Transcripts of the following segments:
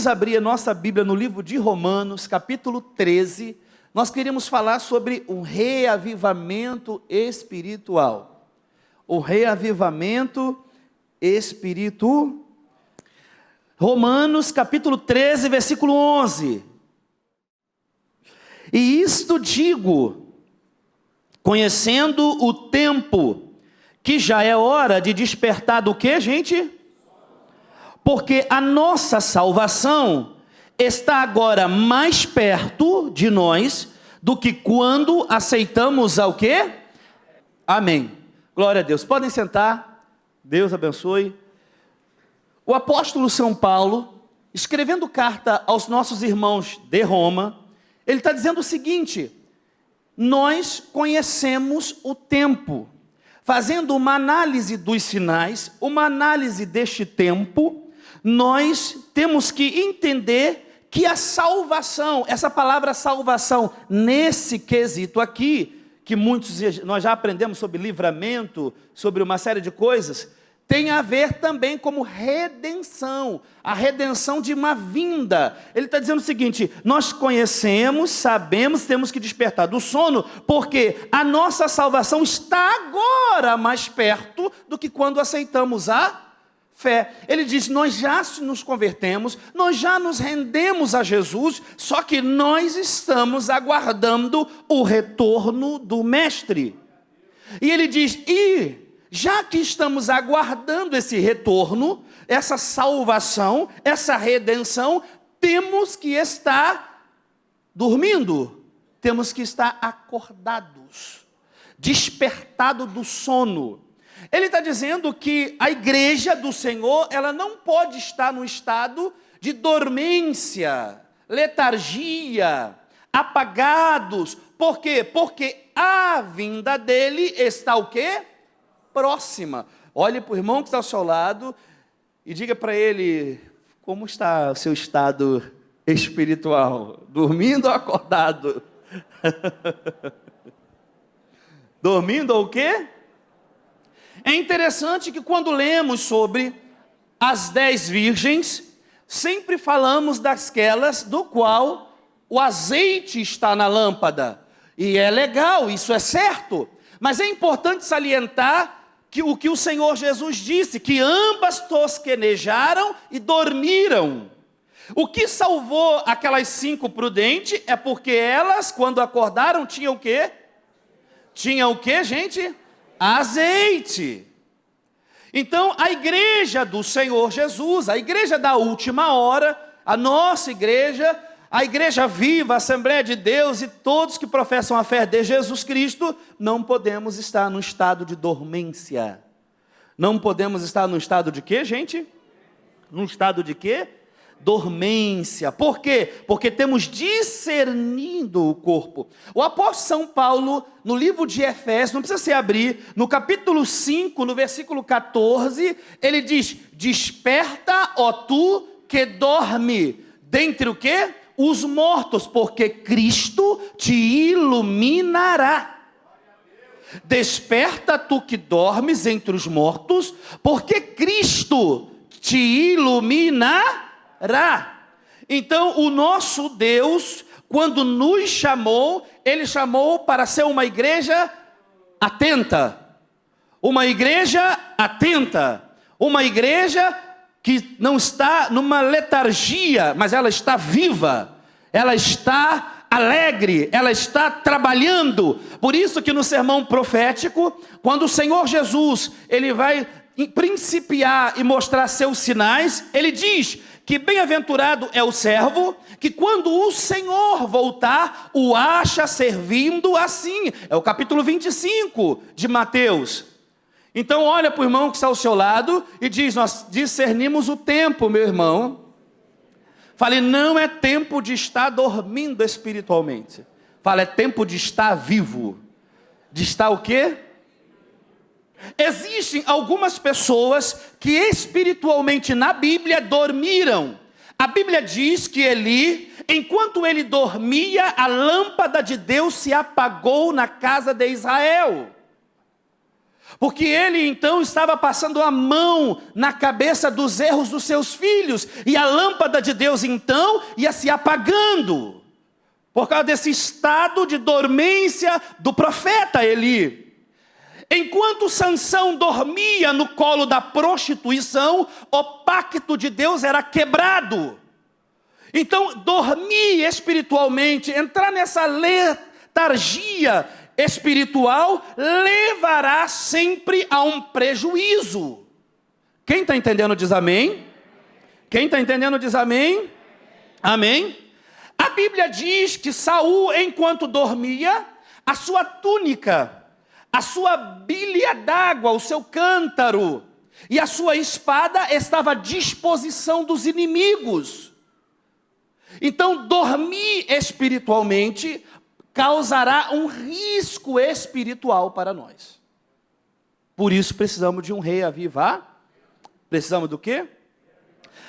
Vamos abrir a nossa Bíblia no livro de Romanos, capítulo 13. Nós queríamos falar sobre um reavivamento espiritual. O reavivamento espiritual. Romanos, capítulo 13, versículo 11. E isto digo, conhecendo o tempo, que já é hora de despertar do quê, gente? Porque a nossa salvação está agora mais perto de nós do que quando aceitamos ao quê? Amém. Glória a Deus. Podem sentar. Deus abençoe. O apóstolo São Paulo, escrevendo carta aos nossos irmãos de Roma, ele está dizendo o seguinte: nós conhecemos o tempo. Fazendo uma análise dos sinais, uma análise deste tempo, nós temos que entender que a salvação, essa palavra salvação, nesse quesito aqui, que muitos, nós já aprendemos sobre livramento, sobre uma série de coisas, tem a ver também como redenção, a redenção de uma vinda. Ele está dizendo o seguinte: nós conhecemos, sabemos, temos que despertar do sono, porque a nossa salvação está agora mais perto do que quando aceitamos a fé. Ele diz: nós já nos convertemos, nós já nos rendemos a Jesus, só que nós estamos aguardando o retorno do Mestre. E ele diz: já que estamos aguardando esse retorno, essa salvação, essa redenção, temos que estar dormindo, temos que estar acordados, despertado do sono. Ele está dizendo que a igreja do Senhor, ela não pode estar no estado de dormência, letargia, apagados. Por quê? Porque a vinda dele está o quê? Próxima. Olhe para o irmão que está ao seu lado e diga para ele: como está o seu estado espiritual? Dormindo ou acordado? Dormindo ou o quê? É interessante que quando lemos sobre as 10 virgens, sempre falamos daquelas do qual o azeite está na lâmpada. E é legal, isso é certo. Mas é importante salientar que o que o Senhor Jesus disse, que ambas tosquenejaram e dormiram. O que salvou aquelas 5 prudentes é porque elas, quando acordaram, tinham o quê? Tinham o quê, gente? Azeite. Então, a igreja do Senhor Jesus, a igreja da última hora, a nossa igreja, a igreja viva, a Assembleia de Deus e todos que professam a fé de Jesus Cristo, não podemos estar no estado de dormência. Não podemos estar no estado de quê, gente? No estado de quê? Dormência. Por quê? Porque temos discernindo o corpo. O apóstolo São Paulo, no livro de Efésios, não precisa se abrir, no capítulo 5, no versículo 14, ele diz: desperta, ó tu que dorme, dentre o quê? Os mortos, porque Cristo te iluminará. Desperta tu que dormes entre os mortos, porque Cristo te iluminará. Então, o nosso Deus, quando nos chamou, Ele chamou para ser uma igreja atenta. Uma igreja atenta. Uma igreja que não está numa letargia, mas ela está viva, ela está alegre, ela está trabalhando. Por isso que no sermão profético, quando o Senhor Jesus, ele vai principiar e mostrar seus sinais, ele diz que bem-aventurado é o servo, que quando o Senhor voltar, o acha servindo assim. É o capítulo 25 de Mateus. Então olha para o irmão que está ao seu lado e diz: nós discernimos o tempo, meu irmão. Fale: não é tempo de estar dormindo espiritualmente. Fale: é tempo de estar vivo. De estar o quê? Existem algumas pessoas que espiritualmente na Bíblia dormiram. A Bíblia diz que Eli, enquanto ele dormia, a lâmpada de Deus se apagou na casa de Israel. Porque ele então estava passando a mão na cabeça dos erros dos seus filhos, e a lâmpada de Deus então ia se apagando, por causa desse estado de dormência do profeta Eli. Enquanto Sansão dormia no colo da prostituição, o pacto de Deus era quebrado. Então, dormir espiritualmente, entrar nessa letargia espiritual, levará sempre a um prejuízo. Quem está entendendo diz amém? Quem está entendendo diz amém? Amém? A Bíblia diz que Saul, enquanto dormia, a sua túnica, a sua bilha d'água, o seu cântaro e a sua espada estava à disposição dos inimigos. Então, dormir espiritualmente causará um risco espiritual para nós. Por isso precisamos de um rei avivar. Precisamos do quê?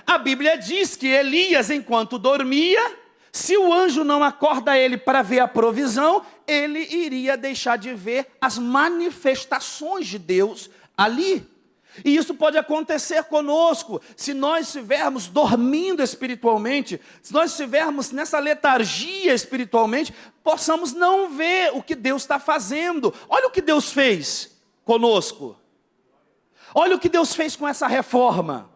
A Bíblia diz que Elias, enquanto dormia, se o anjo não acorda ele para ver a provisão, ele iria deixar de ver as manifestações de Deus ali. E isso pode acontecer conosco, se nós estivermos dormindo espiritualmente, se nós estivermos nessa letargia espiritualmente, possamos não ver o que Deus está fazendo. Olha o que Deus fez conosco. Olha o que Deus fez com essa reforma.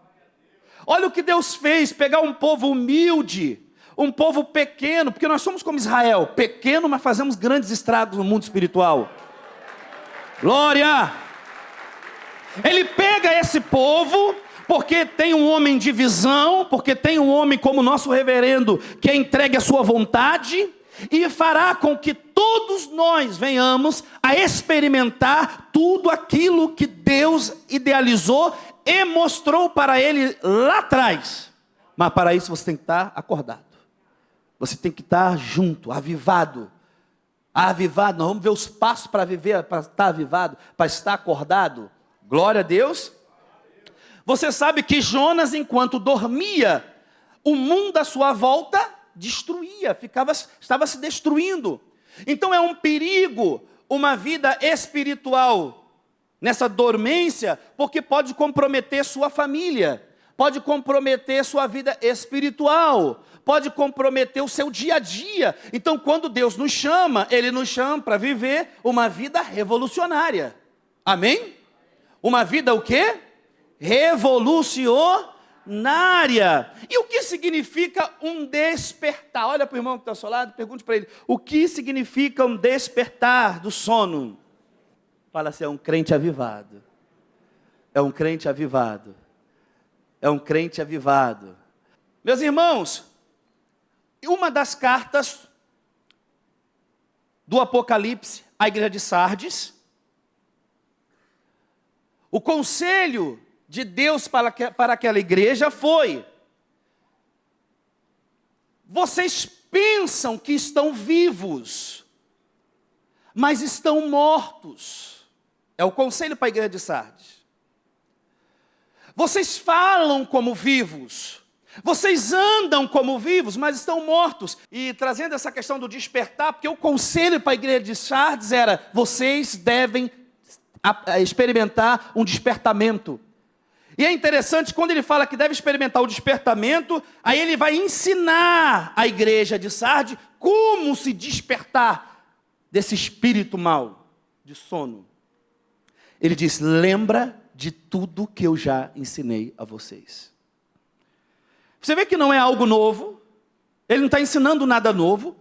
Olha o que Deus fez, pegar um povo humilde, um povo pequeno, porque nós somos como Israel, pequeno, mas fazemos grandes estragos no mundo espiritual. Glória! Ele pega esse povo, porque tem um homem de visão, porque tem um homem como o nosso reverendo, que é entregue à sua vontade, e fará com que todos nós venhamos a experimentar tudo aquilo que Deus idealizou e mostrou para ele lá atrás. Mas para isso você tem que estar acordado. Você tem que estar junto, avivado. Avivado, nós vamos ver os passos para viver, para estar avivado, para estar acordado. Glória a Deus. Você sabe que Jonas, enquanto dormia, o mundo à sua volta destruía, estava se destruindo. Então é um perigo uma vida espiritual nessa dormência, porque pode comprometer sua família, pode comprometer sua vida espiritual, pode comprometer o seu dia a dia. Então, quando Deus nos chama, Ele nos chama para viver uma vida revolucionária. Amém? Uma vida o quê? Revolucionária. E o que significa um despertar? Olha para o irmão que está ao seu lado, pergunte para ele, o que significa um despertar do sono? Fala assim, é um crente avivado. É um crente avivado. É um crente avivado. Meus irmãos, uma das cartas do Apocalipse à igreja de Sardes, o conselho de Deus para aquela igreja foi: vocês pensam que estão vivos, mas estão mortos. É o conselho para a igreja de Sardes. Vocês falam como vivos, vocês andam como vivos, mas estão mortos. E trazendo essa questão do despertar, porque o conselho para a igreja de Sardes era: vocês devem experimentar um despertamento. E é interessante, quando ele fala que deve experimentar o despertamento, aí ele vai ensinar a igreja de Sardes como se despertar desse espírito mau, de sono. Ele diz: lembra de tudo que eu já ensinei a vocês. Você vê que não é algo novo, ele não está ensinando nada novo.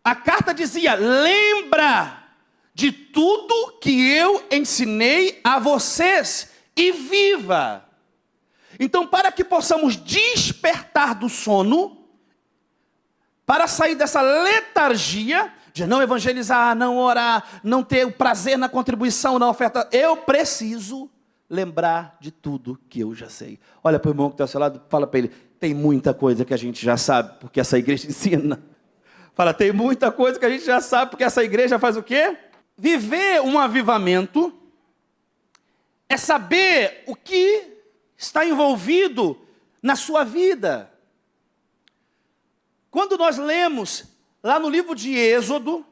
A carta dizia: lembra de tudo que eu ensinei a vocês e viva. Então, para que possamos despertar do sono, para sair dessa letargia de não evangelizar, não orar, não ter o prazer na contribuição, na oferta, eu preciso lembrar de tudo que eu já sei. Olha para o irmão que está ao seu lado, fala para ele: tem muita coisa que a gente já sabe, porque essa igreja ensina. Fala, tem muita coisa que a gente já sabe, porque essa igreja faz o quê? Viver um avivamento é saber o que está envolvido na sua vida. Quando nós lemos lá no livro de Êxodo,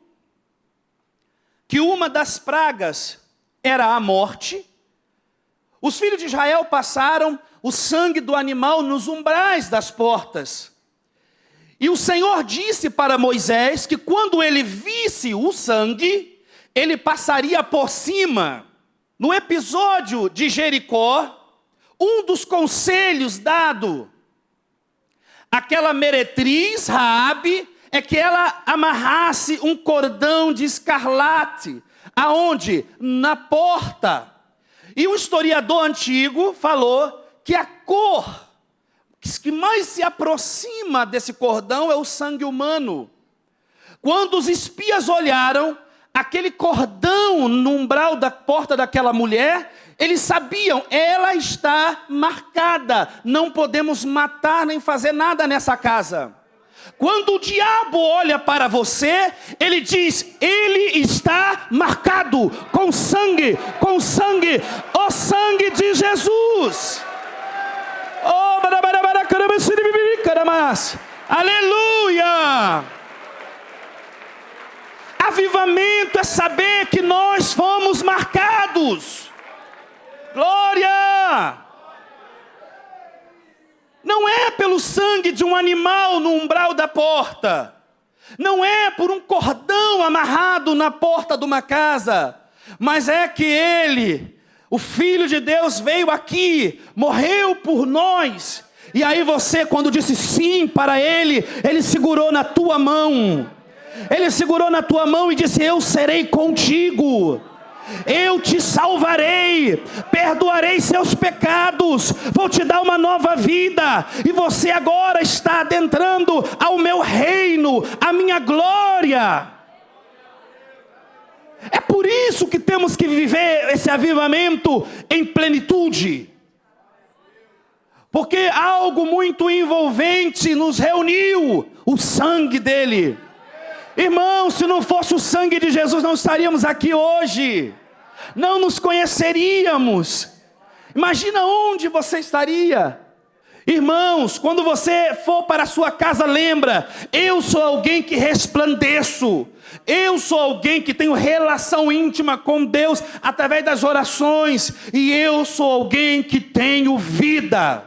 que uma das pragas era a morte. Os filhos de Israel passaram o sangue do animal nos umbrais das portas. E o Senhor disse para Moisés que quando ele visse o sangue, ele passaria por cima. No episódio de Jericó, um dos conselhos dado àquela meretriz, Raabe, é que ela amarrasse um cordão de escarlate. Aonde? Na porta. E o historiador antigo falou que a cor que mais se aproxima desse cordão é o sangue humano. Quando os espias olharam aquele cordão no umbral da porta daquela mulher, eles sabiam, ela está marcada, não podemos matar nem fazer nada nessa casa. Quando o diabo olha para você, ele diz, ele está marcado com sangue, o sangue de Jesus. Oh, aleluia! Avivamento é saber que nós fomos marcados. Glória! Não é pelo sangue de um animal no umbral da porta. Não é por um cordão amarrado na porta de uma casa. Mas é que ele, o Filho de Deus, veio aqui, morreu por nós. E aí você, quando disse sim para ele, ele segurou na tua mão. Ele segurou na tua mão e disse, eu serei contigo. Eu te salvarei, perdoarei seus pecados, vou te dar uma nova vida, e você agora está adentrando ao meu reino, à minha glória. É por isso que temos que viver esse avivamento em plenitude, porque algo muito envolvente nos reuniu, o sangue dele. Irmão, se não fosse o sangue de Jesus, não estaríamos aqui hoje. Não nos conheceríamos. Imagina onde você estaria. Irmãos, quando você for para a sua casa, lembra, eu sou alguém que resplandeço. Eu sou alguém que tenho relação íntima com Deus através das orações. E eu sou alguém que tenho vida.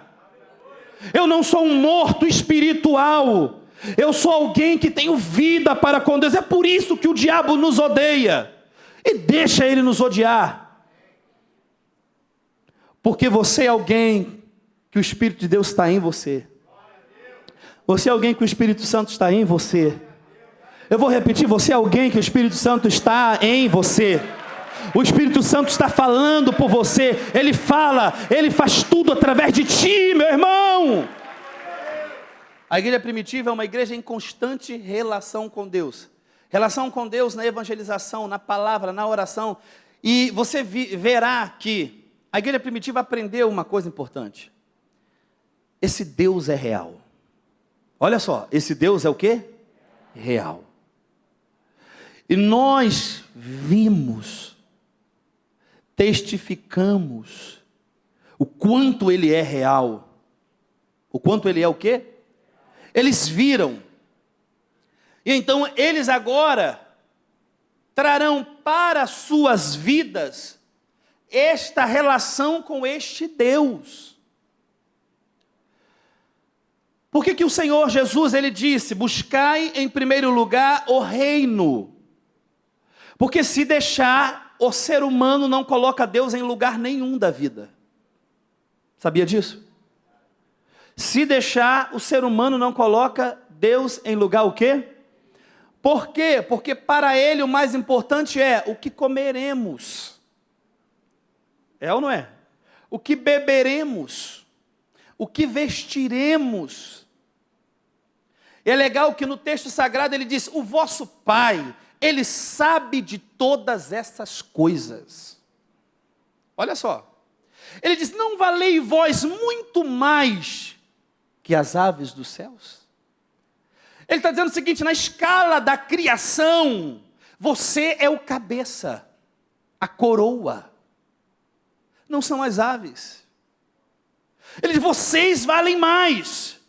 Eu não sou um morto espiritual. Eu sou alguém que tenho vida para com Deus. É por isso que o diabo nos odeia. E deixa ele nos odiar. Porque você é alguém que o Espírito de Deus está em você. Você é alguém que o Espírito Santo está em você. Eu vou repetir, você é alguém que o Espírito Santo está em você. O Espírito Santo está falando por você. Ele fala, ele faz tudo através de ti, meu irmão. A igreja primitiva é uma igreja em constante relação com Deus. Relação com Deus na evangelização, na palavra, na oração. E você verá que a igreja primitiva aprendeu uma coisa importante. Esse Deus é real. Olha só, esse Deus é o quê? Real. E nós vimos, testificamos o quanto ele é real. O quanto ele é o quê? Eles viram. E então eles agora trarão para suas vidas esta relação com este Deus. Por que o Senhor Jesus, ele disse, buscai em primeiro lugar o reino? Porque se deixar, o ser humano não coloca Deus em lugar nenhum da vida. Sabia disso? Se deixar, o ser humano não coloca Deus em lugar o quê? Por quê? Porque para ele o mais importante é o que comeremos. É ou não é? O que beberemos. O que vestiremos. E é legal que no texto sagrado ele diz, o vosso Pai, ele sabe de todas essas coisas. Olha só. Ele diz, não valei vós muito mais que as aves dos céus? Ele está dizendo o seguinte, na escala da criação, você é o cabeça, a coroa, não são as aves. Ele diz, vocês valem mais,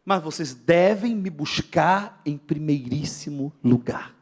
mas vocês devem me buscar em primeiríssimo lugar.